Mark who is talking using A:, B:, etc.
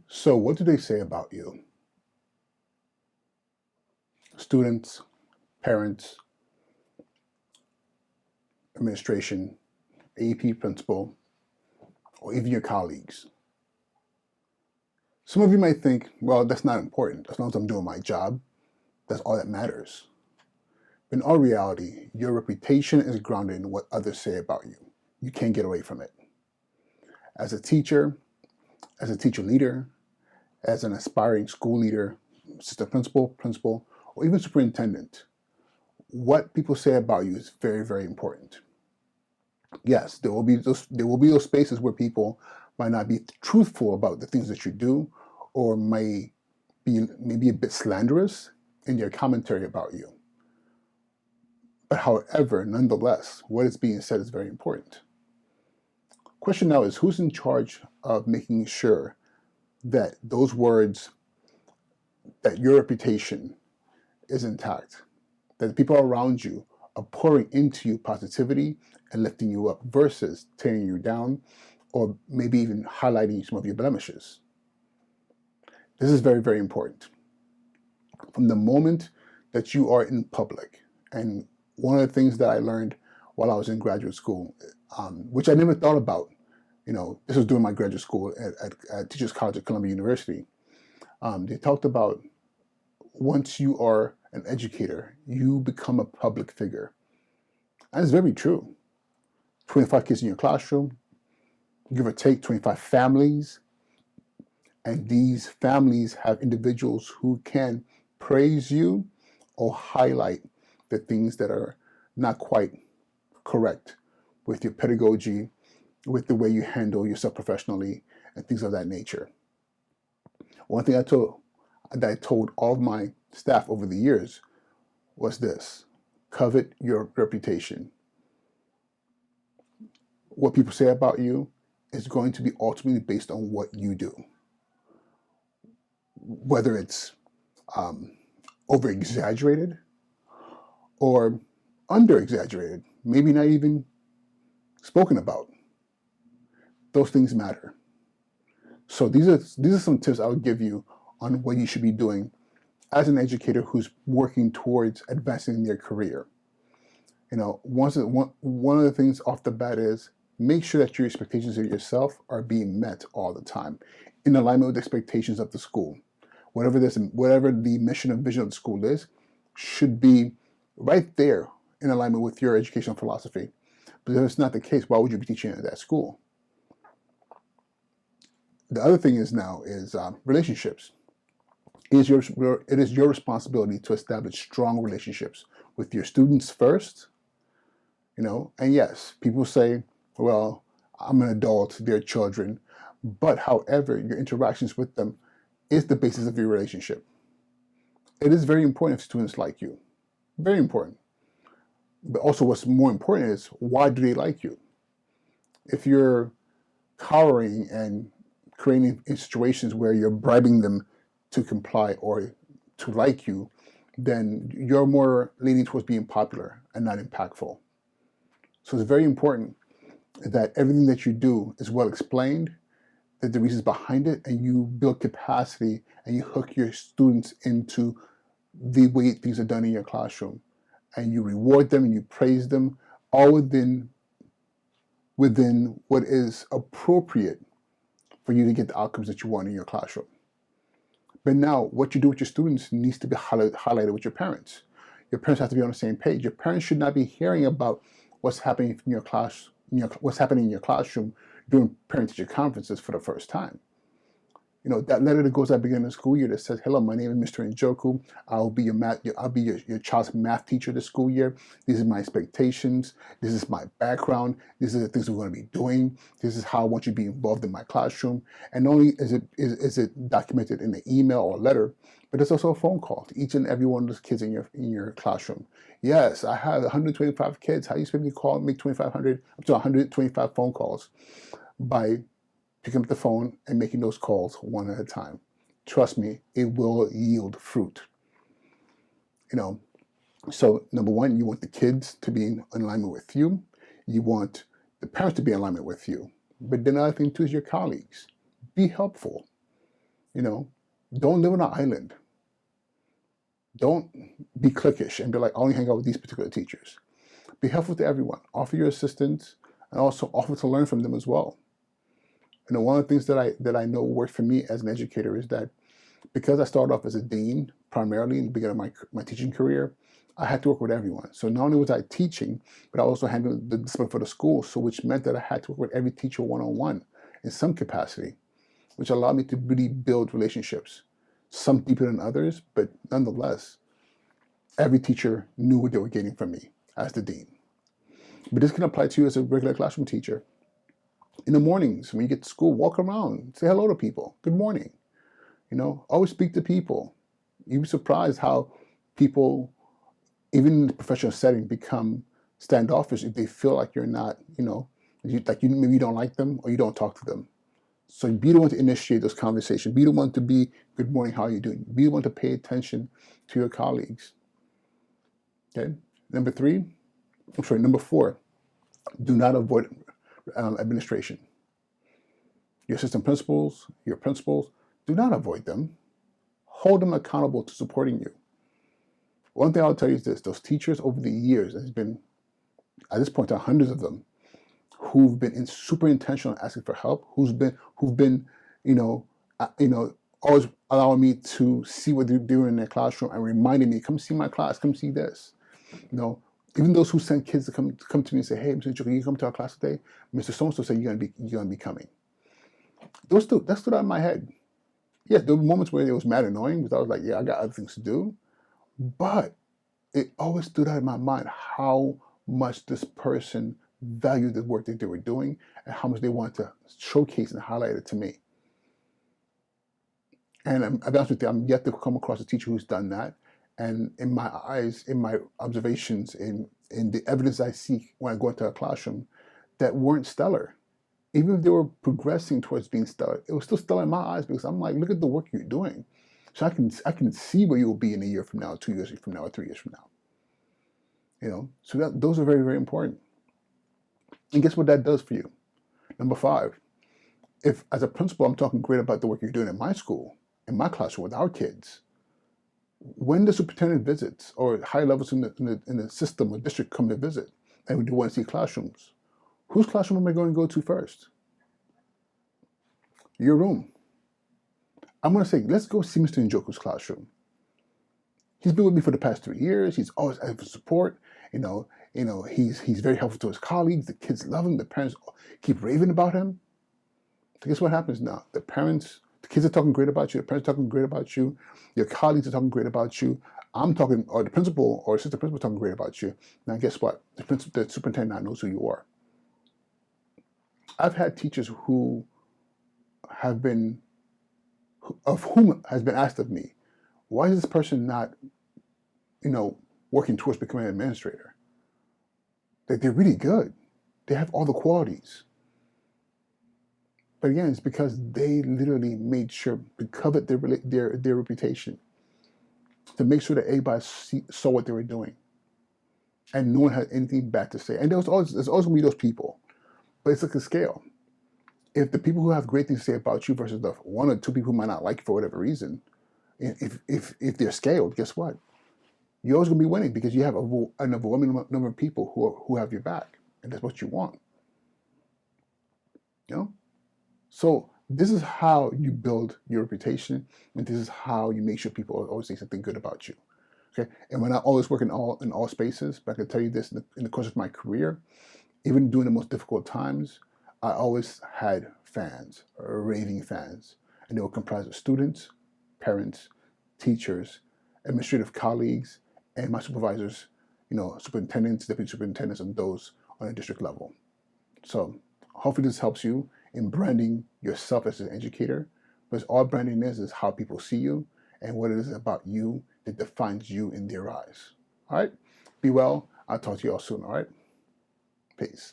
A: So what do they say about you? Students, parents, administration, AP principal, or even your colleagues. Some of you might think, well, that's not important. As long as I'm doing my job, that's all that matters. But in all reality, your reputation is grounded in what others say about you. You can't get away from it. As a teacher, as a teacher leader, as an aspiring school leader, assistant principal, or even superintendent, what people say about you is very, very important. Yes, there will be those spaces where people might not be truthful about the things that you do, or may be maybe a bit slanderous in their commentary about you. But however, nonetheless, what is being said is very important. Question now is, who's in charge of making sure that those words, that your reputation is intact, that the people around you are pouring into you positivity and lifting you up versus tearing you down, or maybe even highlighting some of your blemishes? This is very, very important. From the moment that you are in public, and one of the things that I learned while I was in graduate school, which I never thought about, this was during my graduate school at Teachers College at Columbia University. They talked about once you are an educator, you become a public figure. And it's very true. 25 kids in your classroom, give or take 25 families, and these families have individuals who can praise you or highlight the things that are not quite correct with your pedagogy, with the way you handle yourself professionally, and things of that nature. One thing that I told all of my staff over the years was this: covet your reputation. What people say about you is going to be ultimately based on what you do. Whether it's over exaggerated or under exaggerated, maybe not even spoken about. Those things matter. So these are some tips I would give you on what you should be doing as an educator who's working towards advancing their career. One of the things off the bat is make sure that your expectations of yourself are being met all the time, in alignment with the expectations of the school. Whatever the mission and vision of the school is, should be right there in alignment with your educational philosophy. But if it's not the case, why would you be teaching at that school? The other thing is relationships. It is your responsibility to establish strong relationships with your students first. And yes, people say, well, I'm an adult, they're children. But however, your interactions with them is the basis of your relationship. It is very important if students like you. Very important. But also what's more important is, why do they like you? If you're cowering and creating situations where you're bribing them to comply or to like you, then you're more leaning towards being popular and not impactful. So it's very important that everything that you do is well explained, that the reasons behind it, and you build capacity and you hook your students into the way things are done in your classroom, and you reward them and you praise them, all within what is appropriate for you to get the outcomes that you want in your classroom. But now, what you do with your students needs to be highlighted with your parents. Your parents have to be on the same page. Your parents should not be hearing about what's happening in your class, what's happening in your classroom during parent-teacher conferences for the first time. That letter that goes at the beginning of the school year that says, "Hello, my name is Mr. Njoku. I'll be your child's math teacher this school year. These are my expectations. This is my background. These are the things we're going to be doing. This is how I want you to be involved in my classroom." And not only is it documented in an email or letter, but it's also a phone call to each and every one of those kids in your classroom. Yes, I have 125 kids. How do you expect me to make 2,500 up to 125 phone calls? By picking up the phone and making those calls one at a time. Trust me, it will yield fruit. So number one, you want the kids to be in alignment with you. You want the parents to be in alignment with you. But then another thing too is your colleagues. Be helpful. You know, don't live on an island. Don't be cliquish and be like, I only hang out with these particular teachers. Be helpful to everyone. Offer your assistance and also offer to learn from them as well. One of the things that I know worked for me as an educator is that because I started off as a dean primarily in the beginning of my teaching career, I had to work with everyone. So not only was I teaching, but I also handled the discipline for the school, so which meant that I had to work with every teacher one-on-one in some capacity, which allowed me to really build relationships, some deeper than others, but nonetheless, every teacher knew what they were getting from me as the dean. But this can apply to you as a regular classroom teacher. In the mornings, when you get to school, walk around, say hello to people. Good morning. Always speak to people. You'd be surprised how people, even in the professional setting, become standoffish if they feel like you're not, maybe you don't like them or you don't talk to them. So be the one to initiate those conversations. Be the one to be, good morning, how are you doing? Be the one to pay attention to your colleagues. Okay. Number 4, do not avoid administration. Your assistant principals, your principals, do not avoid them. Hold them accountable to supporting you. One thing I'll tell you is this: those teachers over the years, there's been, at this point, hundreds of them, who've been super intentional asking for help, who've been, always allowing me to see what they're doing in their classroom and reminding me, come see my class, come see this. Even those who send kids to come to me and say, hey, Mr. Joe, can you come to our class today? Mr. So-and-so said you're gonna be coming. That stood out in my head. Yes, there were moments where it was mad annoying because I was like, yeah, I got other things to do. But it always stood out in my mind how much this person valued the work that they were doing and how much they wanted to showcase and highlight it to me. And I'll be honest with you, I'm yet to come across a teacher who's done that. And in my eyes, in my observations, in the evidence I see when I go into a classroom, that weren't stellar. Even if they were progressing towards being stellar, it was still stellar in my eyes because I'm like, look at the work you're doing. So I can see where you will be in a year from now, 2 years from now, or 3 years from now. So those are very, very important. And guess what that does for you? Number 5, if as a principal I'm talking great about the work you're doing in my school, in my classroom with our kids, when the superintendent visits or high levels in the system or district come to visit and we do want to see classrooms, whose classroom am I going to go to first? Your room. I'm going to say, let's go see Mr. Njoku's classroom. He's been with me for the past 3 years. He's always asking for support. He's very helpful to his colleagues. The kids love him. The parents keep raving about him. So guess what happens now? The kids are talking great about you. The parents are talking great about you. Your colleagues are talking great about you. Or the principal or assistant principal talking great about you. Now guess what? The superintendent now knows who you are. I've had teachers whom has been asked of me, why is this person not, working towards becoming an administrator? They're really good. They have all the qualities. But again, it's because they literally made sure to covet their reputation, to make sure that everybody saw what they were doing, and no one had anything bad to say. And there's always going to be those people, but it's like a scale. If the people who have great things to say about you versus the 1 or 2 people who might not like you for whatever reason, if they're scaled, guess what? You're always going to be winning because you have an overwhelming number of people who have your back, and that's what you want. So this is how you build your reputation, and this is how you make sure people always say something good about you. Okay, and when I always work in all spaces, but I can tell you this: in the course of my career, even during the most difficult times, I always had fans, raving fans, and they were comprised of students, parents, teachers, administrative colleagues, and my supervisors, superintendents, deputy superintendents, and those on a district level. So hopefully this helps you in branding yourself as an educator, because all branding is how people see you and what it is about you that defines you in their eyes. All right? Be well. I'll talk to you all soon, all right? Peace.